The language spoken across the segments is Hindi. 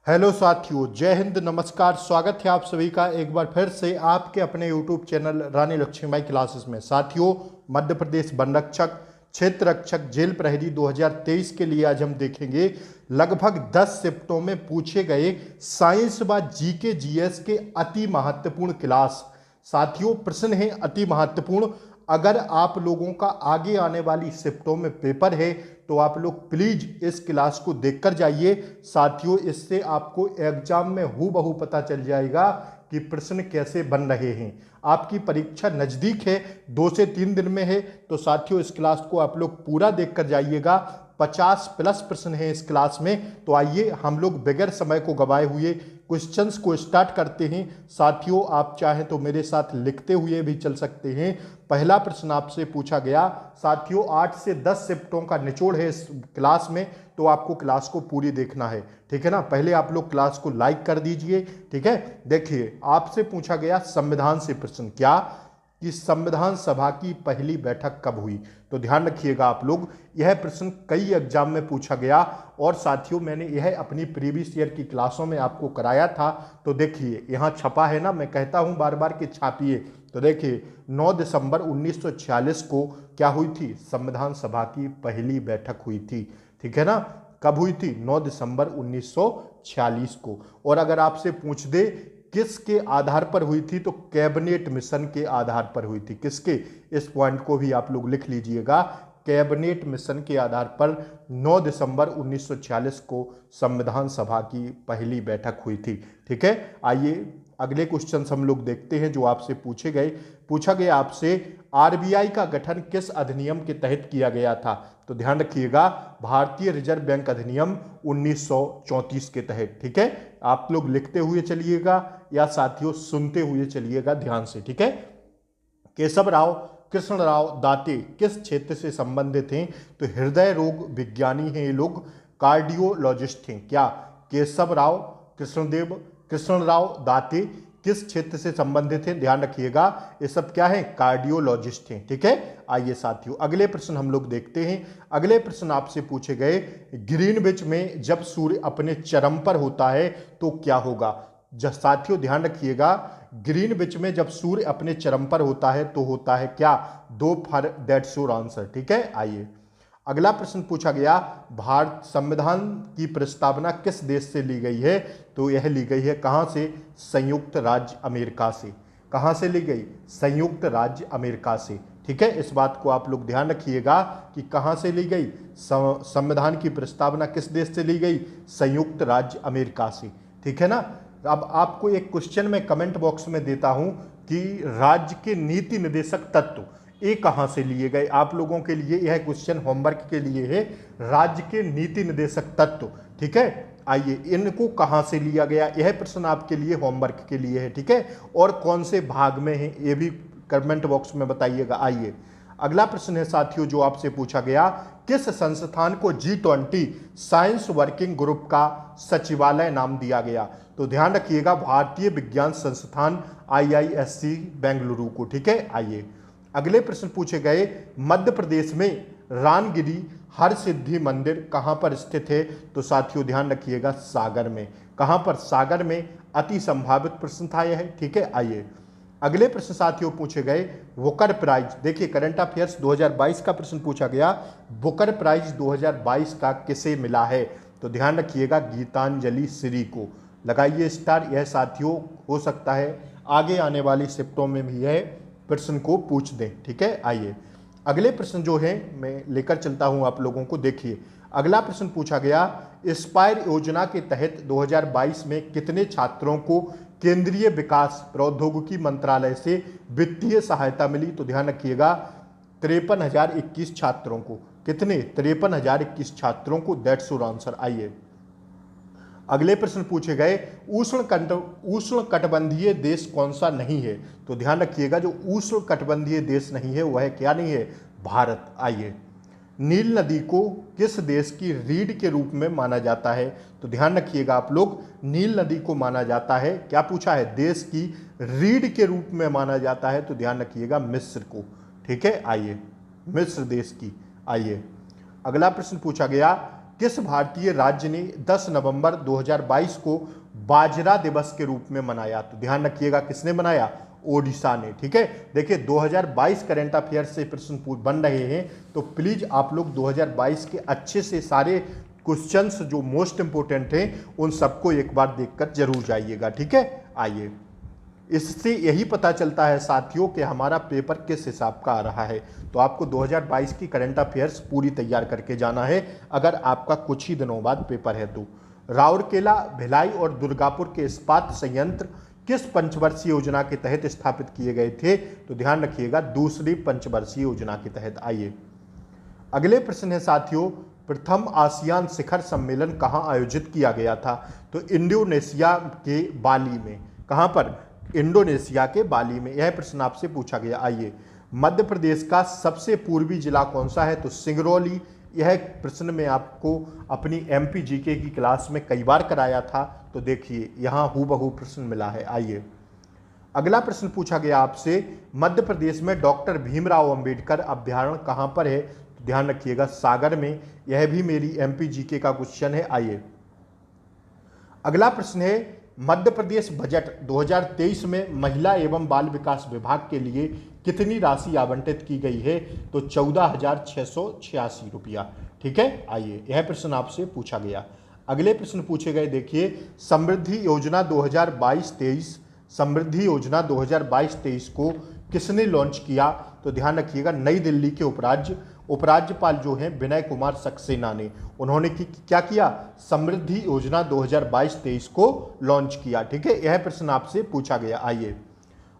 हेलो साथियों, जय हिंद, नमस्कार। स्वागत है आप सभी का एक बार फिर से आपके अपने यूट्यूब चैनल रानी लक्ष्मीबाई क्लासेस में। साथियों, मध्य प्रदेश वन रक्षक, क्षेत्र रक्षक, जेल प्रहरी 2023 के लिए आज हम देखेंगे लगभग 10 शिफ्टों में पूछे गए साइंस व जीके जीएस के अति महत्वपूर्ण क्लास। साथियों, प्रश्न है अति महत्वपूर्ण। अगर आप लोगों का आगे आने वाली शिफ्टों में पेपर है तो आप लोग प्लीज इस क्लास को देखकर जाइए। साथियों, इससे आपको एग्जाम में हूबहू पता चल जाएगा कि प्रश्न कैसे बन रहे हैं। आपकी परीक्षा नज़दीक है, 2 से 3 दिन में है, तो साथियों इस क्लास को आप लोग पूरा देखकर जाइएगा। 50+ प्रश्न हैं इस क्लास में। तो आइए हम लोग बगैर समय को गवाए हुए क्वेश्चंस को स्टार्ट करते हैं। साथियों, आप चाहें तो मेरे साथ लिखते हुए भी चल सकते हैं। पहला प्रश्न आपसे पूछा गया। साथियों, 8 से 10 शिफ्टों का निचोड़ है इस क्लास में, तो आपको क्लास को पूरी देखना है, ठीक है ना। पहले आप लोग क्लास को लाइक कर दीजिए, ठीक है। देखिए, आपसे पूछा गया संविधान से प्रश्न, क्या कि संविधान सभा की पहली बैठक कब हुई। तो ध्यान रखिएगा आप लोग, यह प्रश्न कई एग्जाम में पूछा गया और साथियों मैंने यह अपनी प्रीवियस ईयर की क्लासों में आपको कराया था। तो देखिए यहाँ छपा है ना, मैं कहता हूँ बार बार कि छापिए। तो देखिए 9 दिसंबर 1946 को क्या हुई थी, संविधान सभा की पहली बैठक हुई थी, ठीक है ना। कब हुई थी, 9 दिसंबर 1946 को। और अगर आपसे पूछ दे किसके आधार पर हुई थी, तो कैबिनेट मिशन के आधार पर हुई थी। किसके, इस पॉइंट को भी आप लोग लिख लीजिएगा। कैबिनेट मिशन के आधार पर 9 दिसंबर 1946 को संविधान सभा की पहली बैठक हुई थी, ठीक है। आइए अगले क्वेश्चन हम लोग देखते हैं जो आपसे पूछा गया आपसे, आरबीआई का गठन किस अधिनियम के तहत किया गया था। तो ध्यान रखिएगा, भारतीय रिजर्व बैंक अधिनियम 1934 के तहत, ठीक है। आप लोग लिखते हुए चलिएगा या साथियों सुनते हुए चलिएगा ध्यान से, ठीक है। केशवराव कृष्णराव दाते किस क्षेत्र से संबंधित हैं। तो हृदय रोग विज्ञानी हैं ये लोग, कार्डियोलॉजिस्ट हैं। क्या, केशवराव कृष्णराव दाते किस क्षेत्र से संबंधित हैं, ध्यान रखिएगा। ये सब क्या है, कार्डियोलॉजिस्ट हैं, ठीक है। आइए साथियों अगले प्रश्न हम लोग देखते हैं। अगले प्रश्न आपसे पूछे गए, ग्रीनविच में जब सूर्य अपने चरम पर होता है तो क्या होगा। साथियों ध्यान रखिएगा, ग्रीनविच में जब सूर्य अपने चरम पर होता है तो होता है क्या, दोपहर। दैट्स योर आंसर, ठीक है। आइए अगला प्रश्न पूछा गया, भारत संविधान की प्रस्तावना किस देश से ली गई है। तो यह ली गई है कहां से, संयुक्त राज्य अमेरिका से। कहां से ली गई, संयुक्त राज्य अमेरिका से, ठीक है। इस बात को आप लोग ध्यान रखिएगा कि कहां से ली गई, संविधान की प्रस्तावना किस देश से ली गई, संयुक्त राज्य अमेरिका से, ठीक है ना। अब आपको एक क्वेश्चन में कमेंट बॉक्स में देता हूं कि राज्य के नीति निर्देशक तत्व ये कहां से लिए गए। आप लोगों के लिए यह क्वेश्चन होमवर्क के लिए है, राज्य के नीति निर्देशक तत्व, ठीक है। आइए इनको कहां से लिया गया, यह प्रश्न आपके लिए होमवर्क के लिए है, ठीक है। और कौन से भाग में है ये भी कमेंट बॉक्स में बताइएगा। आइए अगला प्रश्न है साथियों जो आपसे पूछा गया, किस संस्थान को G20 साइंस वर्किंग ग्रुप का सचिवालय नाम दिया गया। तो ध्यान रखिएगा, भारतीय विज्ञान संस्थान IISc बेंगलुरु को, ठीक है। आइए अगले प्रश्न पूछे गए, मध्य प्रदेश में रानगिरी हरसिद्धि मंदिर कहां पर स्थित है। तो साथियों ध्यान रखिएगा, सागर में। कहां पर, सागर में। अति संभावित प्रश्न था यह, ठीक है। आइए अगले प्रश्न साथियों पूछे गए, बुकर प्राइज। देखिए करंट अफेयर्स 2022 का प्रश्न पूछा गया, बुकर प्राइज 2022 का किसे मिला है। तो ध्यान रखिएगा, गीतांजलि श्री को। लगाइए स्टार। यह साथियों हो सकता है आगे आने वाली शिफ्टों में भी यह प्रश्न को पूछ दें, ठीक है। आइए अगले प्रश्न जो है मैं लेकर चलता हूं आप लोगों को। देखिए अगला प्रश्न पूछा गया, इंस्पायर योजना के तहत 2022 में कितने छात्रों को केंद्रीय विकास प्रौद्योगिकी मंत्रालय से वित्तीय सहायता मिली। तो ध्यान रखिएगा, 53,021 छात्रों को। कितने, 53,021 छात्रों को। That's your answer. आइए अगले प्रश्न पूछे गए, उष्ण कटिबंधीय देश कौन सा नहीं है। तो ध्यान रखिएगा, जो उष्ण कटिबंधीय देश नहीं है वह क्या नहीं है, भारत। आइए नील नदी को किस देश की रीढ़ के रूप में माना जाता है। तो ध्यान रखिएगा आप लोग, नील नदी को माना जाता है, क्या पूछा है, देश की रीढ़ के रूप में माना जाता है। तो ध्यान रखिएगा मिस्र को, ठीक है। आइए मिस्र देश की। आइए अगला प्रश्न पूछा गया, किस भारतीय राज्य ने 10 नवंबर 2022 को बाजरा दिवस के रूप में मनाया? तो ध्यान रखिएगा, किसने मनाया? ओडिशा ने। ठीक है, देखिए 2022 करंट अफेयर से प्रश्न बन रहे हैं, तो प्लीज आप लोग 2022 के अच्छे से सारे क्वेश्चंस जो मोस्ट इंपोर्टेंट हैं उन सबको एक बार देखकर जरूर जाइएगा। ठीक है, आइए, इससे यही पता चलता है साथियों कि हमारा पेपर किस हिसाब का आ रहा है। तो आपको 2022 की करंट अफेयर्स पूरी तैयार करके जाना है अगर आपका कुछ ही दिनों बाद पेपर है तो। राउरकेला, भिलाई और दुर्गापुर के इस्पात संयंत्र किस पंचवर्षीय योजना के तहत स्थापित किए गए थे? तो ध्यान रखिएगा, दूसरी पंचवर्षीय योजना के तहत। आइए, अगले प्रश्न है साथियों, प्रथम आसियान शिखर सम्मेलन कहां आयोजित किया गया था? तो इंडोनेशिया के बाली में। कहां पर? इंडोनेशिया के बाली में। यह प्रश्न आपसे पूछा गया। आइए, मध्य प्रदेश का सबसे पूर्वी जिला कौन सा है? तो सिंगरौली। यह प्रश्न मैं आपको अपनी एमपी जीके की क्लास में कई बार कराया था, तो देखिए यहाँ हूबहू प्रश्न मिला है। आइए, अगला प्रश्न पूछा गया आपसे, मध्य प्रदेश में डॉक्टर भीमराव अंबेडकर अभ्यारण्य कहां पर है? तो ध्यान रखिएगा, सागर में। यह भी मेरी एमपी जीके का क्वेश्चन है। आइए, अगला प्रश्न है, मध्य प्रदेश बजट 2023 में महिला एवं बाल विकास विभाग के लिए कितनी राशि आवंटित की गई है? तो 14,686 रुपया। ठीक है, आइए, यह प्रश्न आपसे पूछा गया। अगले प्रश्न पूछे गए, देखिए, समृद्धि योजना 2022-23, समृद्धि योजना 2022-23 को किसने लॉन्च किया? तो ध्यान रखिएगा, नई दिल्ली के उपराज्यपाल जो हैं विनय कुमार सक्सेना ने। उन्होंने क्या किया? समृद्धि योजना 2022-23 को लॉन्च किया। ठीक है, यह प्रश्न आपसे पूछा गया। आइए,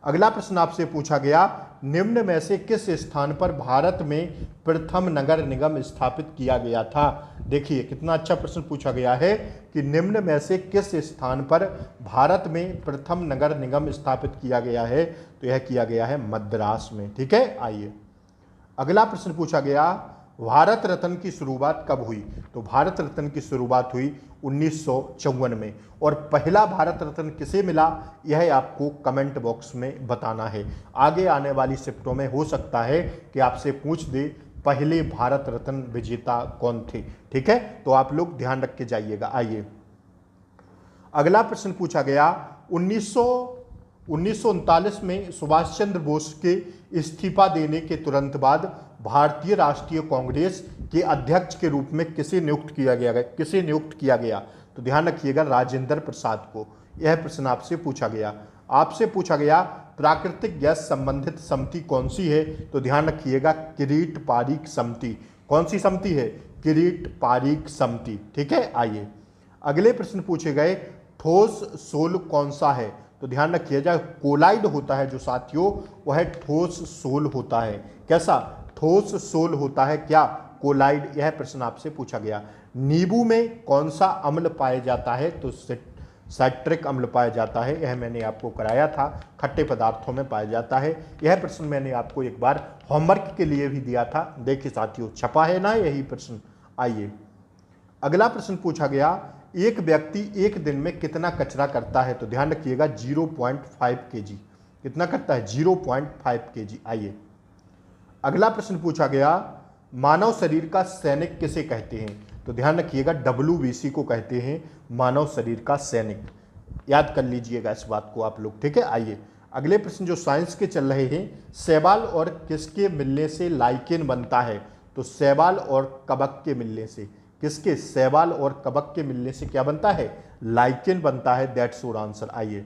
अगला प्रश्न आपसे पूछा गया, निम्न में से किस स्थान पर भारत में प्रथम नगर निगम स्थापित किया गया था? देखिए कितना अच्छा प्रश्न पूछा गया है कि निम्न में से किस स्थान पर भारत में प्रथम नगर निगम स्थापित किया गया है? तो यह किया गया है मद्रास में। ठीक है, आइए, अगला प्रश्न पूछा गया, भारत रत्न की शुरुआत कब हुई? तो भारत रत्न की शुरुआत हुई 1954 में। और पहला भारत रत्न किसे मिला, यह आपको कमेंट बॉक्स में बताना है। आगे आने वाली शिफ्टों में हो सकता है कि आपसे पूछ दे पहले भारत रत्न विजेता कौन थे। ठीक है, तो आप लोग ध्यान रख के जाइएगा। आइए, अगला प्रश्न पूछा गया, 1939 में सुभाष चंद्र बोस के इस्तीफा देने के तुरंत बाद भारतीय राष्ट्रीय कांग्रेस के अध्यक्ष के रूप में किसे नियुक्त किया गया? तो ध्यान रखिएगा, राजेंद्र प्रसाद को। यह प्रश्न आपसे पूछा गया। आपसे पूछा गया, प्राकृतिक गैस संबंधित समिति कौन सी है? तो ध्यान रखिएगा, किरीट पारीख समिति। कौन सी समिति है? किरीट पारीख समिति। ठीक है, आइए, अगले प्रश्न पूछे गए, ठोस सोल कौन सा है? तो ध्यान रखिएगा, कोलाइड होता है जो साथियों, वह ठोस सोल होता है। कैसा? ठोस सोल होता है क्या? कोलाइड। यह प्रश्न आपसे पूछा गया। नींबू में कौन सा अम्ल पाया जाता है? तो साइट्रिक अम्ल पाया जाता है। यह मैंने आपको कराया था, खट्टे पदार्थों में पाया जाता है। यह प्रश्न मैंने आपको एक बार होमवर्क के लिए भी दिया था। देखिए साथियों, छपा है ना यही प्रश्न। आइए, अगला प्रश्न पूछा गया, एक व्यक्ति एक दिन में कितना कचरा करता है? तो ध्यान रखिएगा, 0.5 kg। कितना करता है? 0.5 kg। आइए, अगला प्रश्न पूछा गया, मानव शरीर का सैनिक किसे कहते हैं? तो ध्यान रखिएगा, WBC को कहते हैं मानव शरीर का सैनिक। याद कर लीजिएगा इस बात को आप लोग। ठीक है, आइए, अगले प्रश्न जो साइंस के चल रहे हैं, शैवाल और किसके मिलने से लाइकेन बनता है? तो शैवाल और कवक के मिलने से। किसके? शैवाल और कवक के मिलने से क्या बनता है? लाइकेन बनता है। That's your answer. आइए,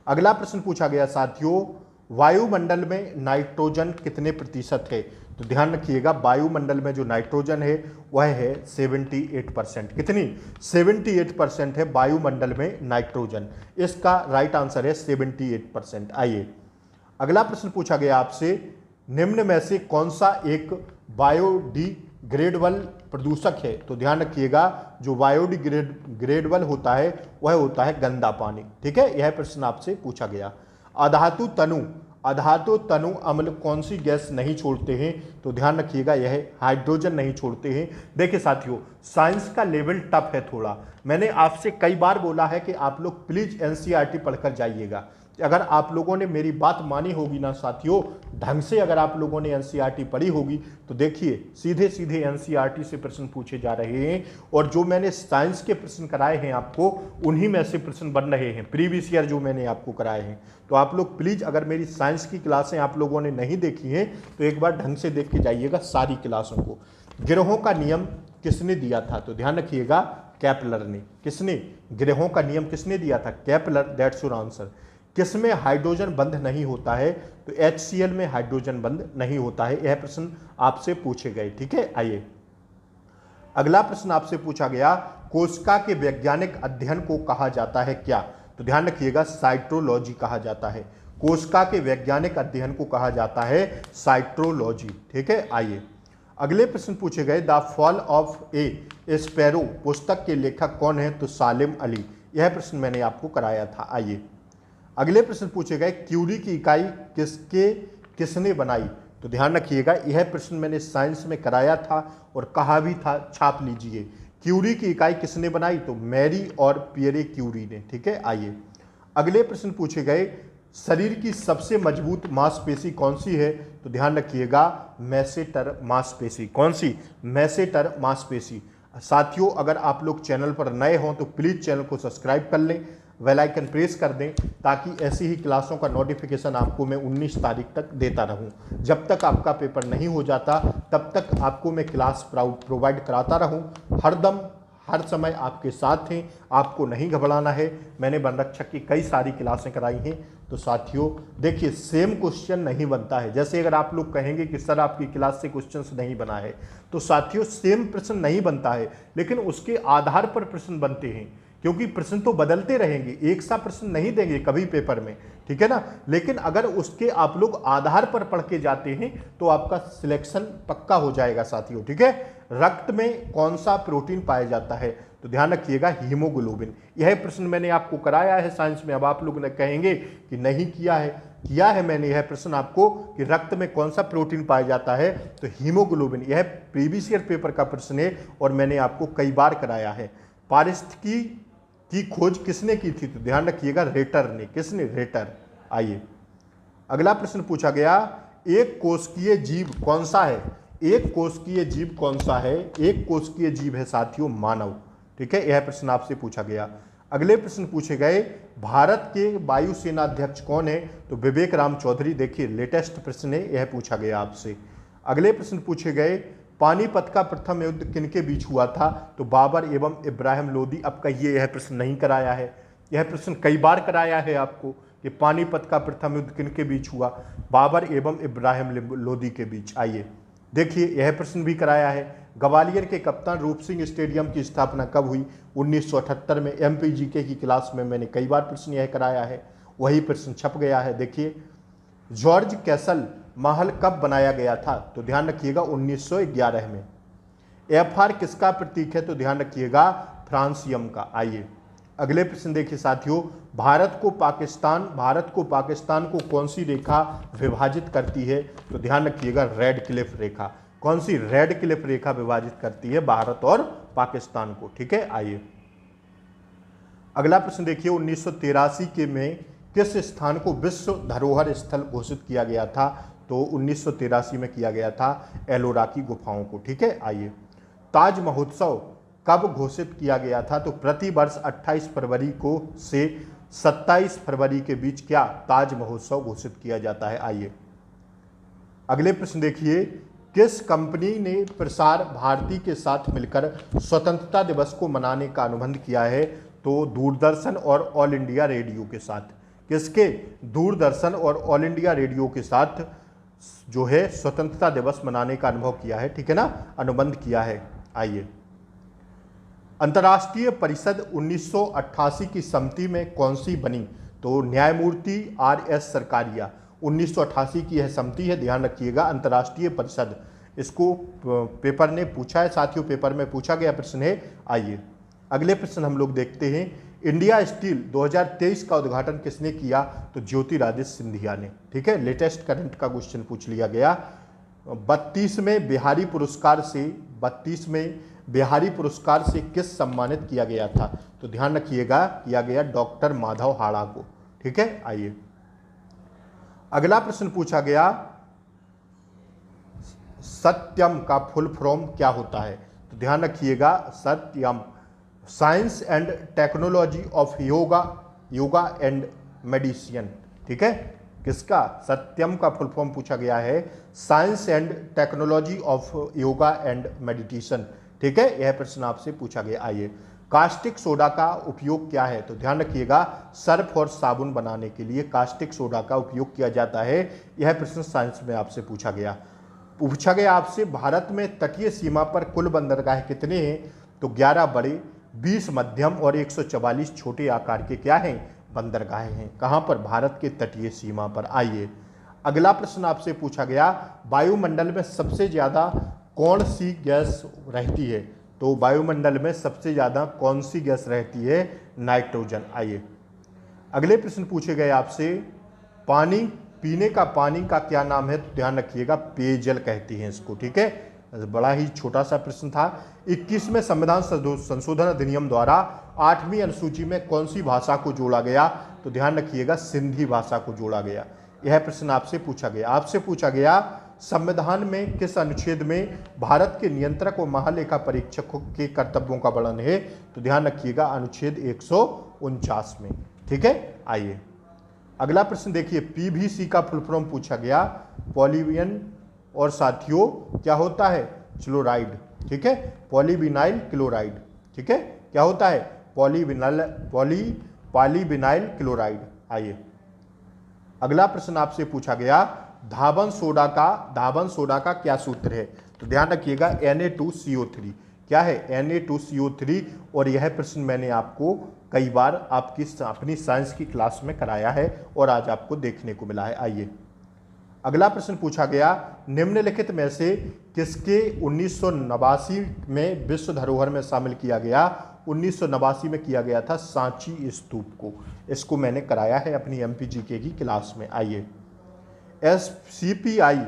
अगला प्रश्न पूछा गया साथियों, वायुमंडल में नाइट्रोजन कितने प्रतिशत है? तो ध्यान रखिएगा, वायुमंडल में जो नाइट्रोजन है वह है 78%। कितनी? 78% है वायुमंडल में नाइट्रोजन। इसका राइट आंसर है 78%। आइए, अगला प्रश्न पूछा गया आपसे, निम्न में से कौन सा एक बायोडिग्रेडेबल प्रदूषक है? तो ध्यान रखिएगा, जो बायोडिग्रेडेबल होता है वह होता है गंदा पानी। ठीक है, यह प्रश्न आपसे पूछा गया। अधातु तनु अम्ल कौन सी गैस नहीं छोड़ते हैं? तो ध्यान रखिएगा, यह हाइड्रोजन नहीं छोड़ते हैं। देखिए साथियों, साइंस का लेवल टफ है थोड़ा। मैंने आपसे कई बार बोला है कि आप लोग प्लीज एनसीईआरटी पढ़कर जाइएगा, अगर आप लोगों ने मेरी बात मानी होगी ना साथियों, ढंग से अगर आप लोगों ने एनसीईआरटी पढ़ी होगी, तो देखिए सीधे सीधे एनसीईआरटी से प्रश्न पूछे जा रहे हैं। और जो मैंने साइंस के प्रश्न कराए हैं आपको, उन्हीं में से प्रश्न बन रहे हैं प्रीवियस ईयर जो मैंने आपको कराए हैं। तो आप लोग प्लीज़, अगर मेरी साइंस की क्लासें आप लोगों ने नहीं देखी हैं तो एक बार ढंग से देख के जाइएगा सारी क्लासों को। ग्रहों का नियम किसने दिया था? तो ध्यान रखिएगा, केपलर ने। किसने? ग्रहों का नियम किसने दिया था? Kepler, that's your answer. किसमें हाइड्रोजन बंध नहीं होता है? तो HCl में हाइड्रोजन बंध नहीं होता है। यह प्रश्न आपसे पूछे गए, ठीक है। आइए अगला प्रश्न आपसे पूछा गया, कोशिका के वैज्ञानिक अध्ययन को कहा जाता है क्या? तो ध्यान रखिएगा, साइटोलॉजी कहा जाता है। कोशिका के वैज्ञानिक अध्ययन को कहा जाता है साइटोलॉजी, ठीक है। आइए अगले प्रश्न पूछे गए, the fall of A sparrow पुस्तक के लेखक कौन है? तो सालिम अली। यह प्रश्न मैंने आपको कराया था। आइए अगले प्रश्न पूछे गए, क्यूरी की इकाई किसने बनाई? तो ध्यान रखिएगा, यह प्रश्न मैंने साइंस में कराया था और कहा भी था, छाप लीजिए। क्यूरी की इकाई किसने बनाई? तो मैरी और पियरे क्यूरी ने, ठीक है। आइए अगले प्रश्न पूछे गए, शरीर की सबसे मजबूत मांसपेशी कौन सी है? तो ध्यान रखिएगा, मैसेटर मांसपेशी। कौन सी? मैसेटर मांसपेशी। साथियों, अगर आप लोग चैनल पर नए हों तो प्लीज़ चैनल को सब्सक्राइब कर लें, बेल आइकन प्रेस कर दें, ताकि ऐसी ही क्लासों का नोटिफिकेशन आपको मैं 19 तारीख तक देता रहूं। जब तक आपका पेपर नहीं हो जाता तब तक आपको मैं क्लास प्रोवाइड कराता रहूं। हरदम हर समय आपके साथ हैं, आपको नहीं घबराना है। मैंने वन रक्षक की कई सारी क्लासें कराई हैं। तो साथियों देखिए, सेम क्वेश्चन नहीं बनता है। जैसे अगर आप लोग कहेंगे कि सर आपकी क्लास से क्वेश्चंस नहीं बना है, तो साथियों सेम प्रश्न नहीं बनता है, लेकिन उसके आधार पर प्रश्न बनते हैं। क्योंकि प्रश्न तो बदलते रहेंगे, एक सा प्रश्न नहीं देंगे कभी पेपर में, ठीक है ना। लेकिन अगर उसके आप लोग आधार पर पढ़ के जाते हैं तो आपका सिलेक्शन पक्का हो जाएगा साथियों, ठीक है। रक्त में कौन सा प्रोटीन पाया जाता है? तो ध्यान रखिएगा, हीमोग्लोबिन। यह प्रश्न मैंने आपको कराया है साइंस में। अब आप लोग ने कहेंगे कि नहीं किया है। किया है मैंने यह प्रश्न आपको कि रक्त में कौन सा प्रोटीन पाया जाता है? तो हीमोग्लोबिन। यह प्रीवियस ईयर पेपर का प्रश्न है और मैंने आपको कई बार कराया है। पारिस्थितिकी की खोज किसने की थी? तो ध्यान रखिएगा, रेटर ने। किसने? रेटर। आइए अगला प्रश्न पूछा गया, एक कोशिकीय जीव कौन सा है? एक कोशिकीय जीव कौन सा है? एक कोशिकीय जीव है साथियों मानव, ठीक है। यह प्रश्न आपसे पूछा गया। अगले प्रश्न पूछे गए, भारत के वायुसेना अध्यक्ष कौन है? तो विवेक राम चौधरी। देखिए लेटेस्ट प्रश्न है, यह पूछा गया आपसे। अगले प्रश्न पूछे गए, पानीपत का प्रथम युद्ध किनके बीच हुआ था? तो बाबर एवं इब्राहिम लोदी। अब कहिए, यह प्रश्न नहीं कराया है। यह प्रश्न कई बार कराया है आपको कि पानीपत का प्रथम युद्ध किनके बीच हुआ? बाबर एवं इब्राहिम लोदी के बीच। आइए देखिए, यह प्रश्न भी कराया है। ग्वालियर के कप्तान रूप सिंह स्टेडियम की स्थापना कब हुई? 1978 में। MPGK की क्लास में मैंने कई बार प्रश्न यह कराया है, वही प्रश्न छप गया है। देखिए, जॉर्ज कैसल महल कब बनाया गया था? तो ध्यान रखिएगा, 1911 में। FR किसका प्रतीक है? तो ध्यान रखिएगा, फ्रांसियम का। आइए अगले प्रश्न देखिए साथियों, भारत को पाकिस्तान को कौन सी रेखा विभाजित करती है? तो ध्यान रखिएगा, रेड क्लिफ रेखा। कौन सी? रेड क्लिफ रेखा विभाजित करती है भारत और पाकिस्तान को, ठीक है। आइए अगला प्रश्न देखिए, 1983 के में किस स्थान को विश्व धरोहर स्थल घोषित किया गया था? तो 1983 में किया गया था एलोरा की गुफाओं को, ठीक है। आइए, ताज महोत्सव कब घोषित किया गया था? तो प्रतिवर्ष 28 फरवरी को से 27 फरवरी के बीच क्या ताज महोत्सव घोषित किया जाता है? आइए अगले प्रश्न देखिए, किस कंपनी ने प्रसार भारती के साथ मिलकर स्वतंत्रता दिवस को मनाने का अनुबंध किया है? तो दूरदर्शन और ऑल इंडिया रेडियो के साथ। किसके? दूरदर्शन और ऑल इंडिया रेडियो के साथ जो है स्वतंत्रता दिवस मनाने का अनुभव किया है, ठीक है ना, अनुबंध किया है। आइए, अंतर्राष्ट्रीय परिषद 1988 की समिति में कौन सी बनी? तो न्यायमूर्ति RS सरकारिया। 1988 की यह समिति है, ध्यान रखिएगा, अंतर्राष्ट्रीय परिषद। इसको पेपर ने पूछा है साथियों, पेपर में पूछा गया प्रश्न है। आइए अगले प्रश्न हम लोग देखते हैं, इंडिया स्टील 2023 का उद्घाटन किसने किया? तो ज्योतिरादित्य सिंधिया ने, ठीक है। लेटेस्ट करंट का क्वेश्चन पूछ लिया गया। 32वें बिहारी पुरस्कार से किस सम्मानित किया गया था? तो ध्यान रखिएगा, किया गया डॉक्टर माधव हाड़ा को, ठीक है। आइए अगला प्रश्न पूछा गया, सत्यम का फुल फॉर्म क्या होता है? तो ध्यान रखिएगा, Satyam science and technology of yoga, yoga and medicine. ठीक है, किसका? सत्यम का फुल फॉर्म पूछा गया है, science and technology of yoga and meditation. ठीक है, यह प्रश्न आपसे पूछा गया। आइए, कास्टिक सोडा का उपयोग क्या है? तो ध्यान रखिएगा, सर्फ और साबुन बनाने के लिए कास्टिक सोडा का उपयोग किया जाता है। यह प्रश्न साइंस में आपसे पूछा गया आपसे, भारत में तटीय सीमा पर कुल बंदरगाह कितने हैं? तो 11 बड़े, 20 मध्यम और 144 छोटे आकार के क्या हैं? बंदरगाहें हैं। कहाँ पर? भारत के तटीय सीमा पर। आइए, अगला प्रश्न आपसे पूछा गया, वायुमंडल में सबसे ज़्यादा कौन सी गैस रहती है? तो वायुमंडल में सबसे ज़्यादा कौन सी गैस रहती है? नाइट्रोजन। आइए, अगले प्रश्न पूछे गए आपसे, पानी, पीने का पानी का क्या नाम है? तो ध्यान रखिएगा, पेयजल कहती हैं इसको। ठीक है, बड़ा ही छोटा सा प्रश्न था। 21वें संविधान संशोधन अधिनियम द्वारा 8वीं अनुसूची में कौन सी भाषा को जोड़ा गया? तो ध्यान रखिएगा, सिंधी भाषा को जोड़ा गया। यह प्रश्न आपसे पूछा गया। संविधान में किस अनुच्छेद में भारत के नियंत्रक और महालेखा परीक्षकों के कर्तव्यों का वर्णन है? तो ध्यान रखिएगा, अनुच्छेद 149 में। ठीक है, आइए अगला प्रश्न देखिए, पीवीसी का फुल फॉर्म पूछा गया, पॉलीवियन और साथियों क्या होता है? क्लोराइड। ठीक है, पॉलीविनाइल क्लोराइड। ठीक है, क्या होता है? Polyvinyl chloride. आइए, अगला प्रश्न आपसे पूछा गया, धावन सोडा का क्या सूत्र है? तो ध्यान रखिएगा, Na2CO3। क्या है? Na2CO3। और यह प्रश्न मैंने आपको कई बार आपकी अपनी साइंस की क्लास में कराया है और आज आपको देखने को मिला है। आइए, अगला प्रश्न पूछा गया, निम्नलिखित में से किसके 1989 में विश्व धरोहर में शामिल किया गया? 1989 में किया गया था सांची स्तूप को। इसको मैंने कराया है अपनी MPGK की क्लास में। आइए, CPI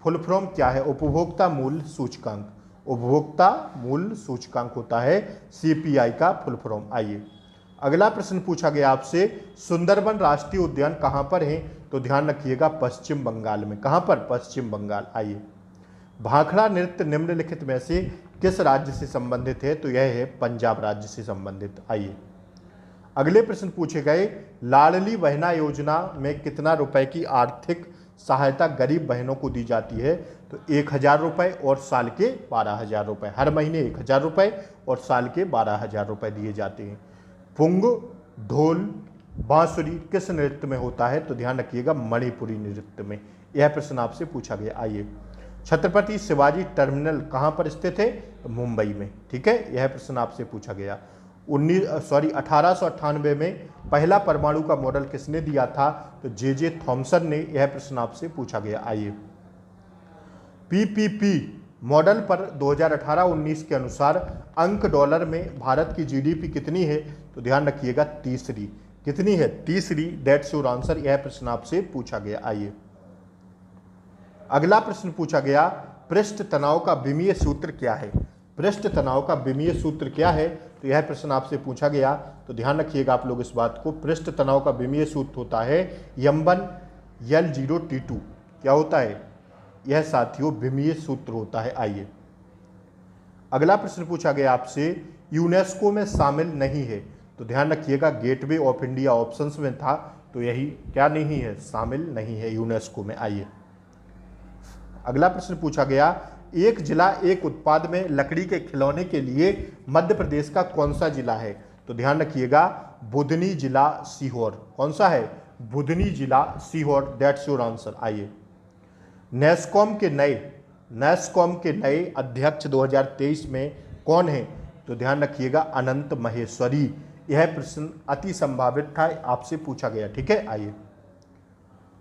फुल फॉर्म क्या है? उपभोक्ता मूल्य सूचकांक। उपभोक्ता मूल्य सूचकांक होता है CPI का फुल फॉर्म। आइए, अगला प्रश्न पूछा गया आपसे, सुंदरबन राष्ट्रीय उद्यान कहाँ पर है? तो ध्यान रखिएगा, पश्चिम बंगाल में। कहाँ पर? पश्चिम बंगाल। आइए, भाखड़ा नृत्य निम्नलिखित में से किस राज्य से संबंधित है? तो यह है पंजाब राज्य से संबंधित। आइए, अगले प्रश्न पूछे गए, लाडली बहना योजना में कितना रुपए की आर्थिक सहायता गरीब बहनों को दी जाती है? तो 1000 रुपये और साल के 12,000 रुपये। हर महीने 1000 रुपये और साल के 12,000 रुपये दिए जाते हैं। पुंग, ढोल, बांसुरी किस नृत्य में होता है? तो ध्यान रखिएगा, मणिपुरी नृत्य में। यह प्रश्न आपसे पूछा गया। आइए, छत्रपति शिवाजी टर्मिनल कहाँ पर स्थित है? तो मुंबई में। ठीक है, यह प्रश्न आपसे पूछा गया। 1898 में पहला परमाणु का मॉडल किसने दिया था? तो जे थॉमसन ने। यह प्रश्न आपसे पूछा गया। आइए, PPP मॉडल पर 2018-19 के अनुसार अंक डॉलर में भारत की GDP कितनी है? तो ध्यान रखिएगा, तीसरी। कितनी है? तीसरी। That's your answer. यह प्रश्न आपसे पूछा गया। आइए, अगला प्रश्न पूछा गया, पृष्ठ तनाव का विमीय सूत्र क्या है? पृष्ठ तनाव का विमीय सूत्र क्या है? तो यह प्रश्न आपसे पूछा गया। तो ध्यान रखिएगा आप लोग इस बात को, पृष्ठ तनाव का विमीय सूत्र होता है M1L0T2। क्या होता है? यह साथियों विमीय सूत्र होता है। आइए, अगला प्रश्न पूछा गया आपसे, यूनेस्को में शामिल नहीं है। तो ध्यान रखिएगा, गेटवे ऑफ इंडिया ऑप्शंस में था, तो यही क्या नहीं है? शामिल नहीं है यूनेस्को में। आइए, अगला प्रश्न पूछा गया, एक जिला एक उत्पाद में लकड़ी के खिलौने के लिए मध्य प्रदेश का कौन सा जिला है? तो ध्यान रखिएगा, बुधनी जिला सीहोर। कौन सा है? बुधनी जिला सीहोर। That's your answer. आइए, नेस्कॉम के नए अध्यक्ष 2023 में कौन है? तो ध्यान रखिएगा, अनंत महेश्वरी। यह प्रश्न अति संभावित था, आपसे पूछा गया। ठीक है, आइए,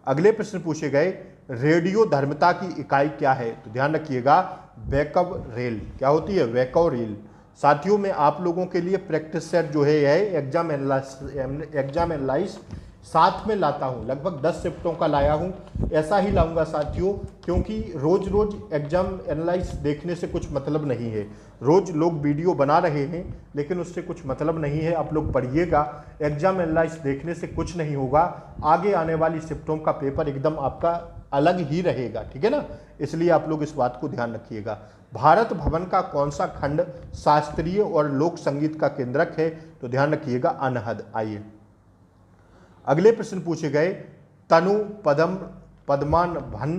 अगले प्रश्न पूछे गए, रेडियो धर्मिता की इकाई क्या है? तो ध्यान रखिएगा, वेकव रेल। क्या होती है? वेकव रेल। साथियों में आप लोगों के लिए प्रैक्टिस सेट जो है यह एग्जाम एनालाइज साथ में लाता हूं, लगभग 10 शिफ्टों का लाया हूं, ऐसा ही लाऊंगा साथियों, क्योंकि रोज रोज एग्जाम एनालाइज देखने से कुछ मतलब नहीं है। रोज लोग वीडियो बना रहे हैं लेकिन उससे कुछ मतलब नहीं है। आप लोग पढ़िएगा, एग्जाम एनालाइज देखने से कुछ नहीं होगा। आगे आने वाली शिफ्टों का पेपर एकदम आपका अलग ही रहेगा, ठीक है ना। इसलिए आप लोग इस बात को ध्यान रखिएगा। भारत भवन का कौन सा खंड शास्त्रीय और लोक संगीत का केंद्रक है? तो ध्यान रखिएगा अनहद। आइए अगले प्रश्न पूछे गए, तनु पदम पद्मान भन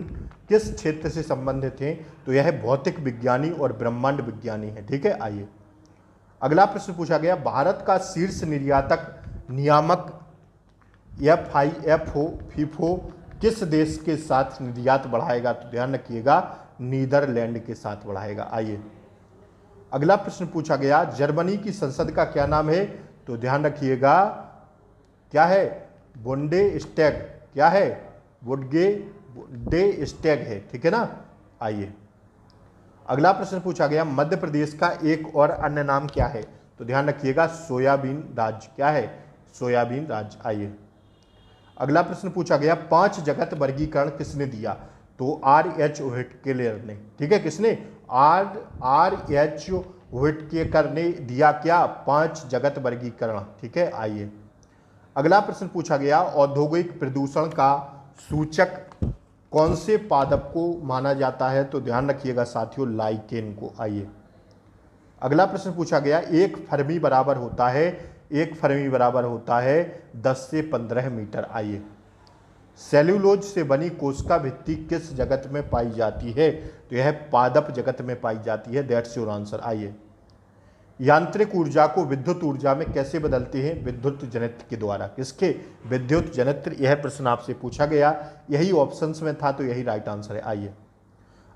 किस क्षेत्र से संबंधित हैं? तो यह भौतिक विज्ञानी और ब्रह्मांड विज्ञानी है, ठीक है। आइए अगला प्रश्न पूछा गया, भारत का शीर्ष निर्यातक नियामक FIFO किस देश के साथ निर्यात बढ़ाएगा? तो ध्यान रखिएगा नीदरलैंड के साथ बढ़ाएगा। आइए अगला प्रश्न पूछा गया, जर्मनी की संसद का क्या नाम है? तो ध्यान रखिएगा क्या है? बुंडेस्टैग। क्या है? बुंडेस्टैग है, ठीक है ना। आइए अगला प्रश्न पूछा गया, मध्य प्रदेश का एक और अन्य नाम क्या है? तो ध्यान रखिएगा सोयाबीन राज्य। क्या है? सोयाबीन राज्य। आइए अगला प्रश्न पूछा गया, 5 जगत वर्गीकरण किसने दिया? तो R.H. व्हिटकेलर ने, ठीक है। किसने? R.H. व्हिटकेलर ने दिया क्या? 5 जगत वर्गीकरण, ठीक है। आइए अगला प्रश्न पूछा गया, औद्योगिक प्रदूषण का सूचक कौन से पादप को माना जाता है? तो ध्यान रखिएगा साथियों लाइकेन को। आइए अगला प्रश्न पूछा गया, एक फर्मी बराबर होता है 10 से 15 मीटर। आइए सेल्यूलोज से बनी कोशिका भित्ति किस जगत में पाई जाती है? तो यह पादप जगत में पाई जाती है। That's your answer. आइए यांत्रिक ऊर्जा को विद्युत ऊर्जा में कैसे बदलते हैं? विद्युत जनित्र के द्वारा। किसके? विद्युत जनित्र। यह प्रश्न आपसे पूछा गया, यही ऑप्शंस में था तो यही राइट आंसर है। आइए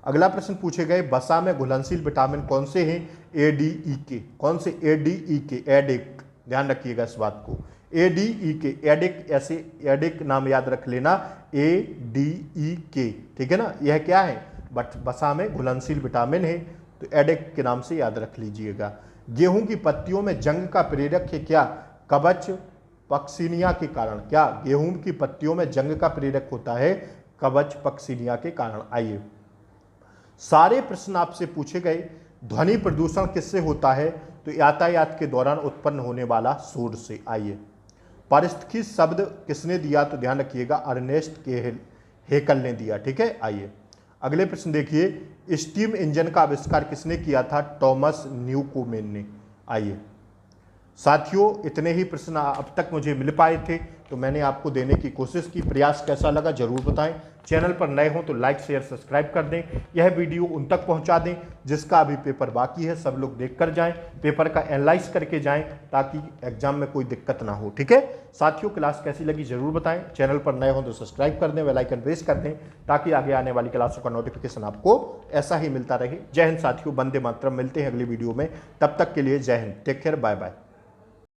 अगला प्रश्न पूछे गए, वसा में घुलनशील विटामिन कौन से हैं? ADEK। कौन से? ADEK, edict. ध्यान रखिएगा इस बात को, ADEK, एडिक। ऐसे एडिक नाम याद रख लेना, ADEK, ठीक है ना। यह क्या है? बट वसा में घुलनशील विटामिन है, तो एडिक के नाम से याद रख लीजिएगा। गेहूं की पत्तियों में जंग का प्रेरक है क्या? कवच पक्सिनिया के कारण। क्या? गेहूं की पत्तियों में जंग का प्रेरक होता है कवच पक्सिनिया के कारण। आइए सारे प्रश्न आपसे पूछे गए, ध्वनि प्रदूषण किससे होता है? तो यातायात के दौरान उत्पन्न होने वाला शोर से। आइए पारिस्थितिकी शब्द किसने दिया? तो ध्यान रखिएगा अर्नेस्ट हेकल ने दिया, ठीक है। आइए अगले प्रश्न देखिए, स्टीम इंजन का आविष्कार किसने किया था? टॉमस न्यूकोमेन ने। आइए साथियों इतने ही प्रश्न अब तक मुझे मिल पाए थे तो मैंने आपको देने की कोशिश की। प्रयास कैसा लगा जरूर बताएं। चैनल पर नए हों तो लाइक शेयर सब्सक्राइब कर दें। यह वीडियो उन तक पहुंचा दें जिसका अभी पेपर बाकी है। सब लोग देख कर जाएं, पेपर का एनालाइज करके जाएं ताकि एग्जाम में कोई दिक्कत ना हो, ठीक है। साथियों क्लास कैसी लगी जरूर बताएं। चैनल पर नए हों तो सब्सक्राइब कर दें, बेल आइकन प्रेस कर दें ताकि आगे आने वाली क्लासों का नोटिफिकेशन आपको ऐसा ही मिलता रहे। जय हिंद साथियों, वंदे मातरम। मिलते हैं अगली वीडियो में, तब तक के लिए जय हिंद, टेक केयर, बाय बाय।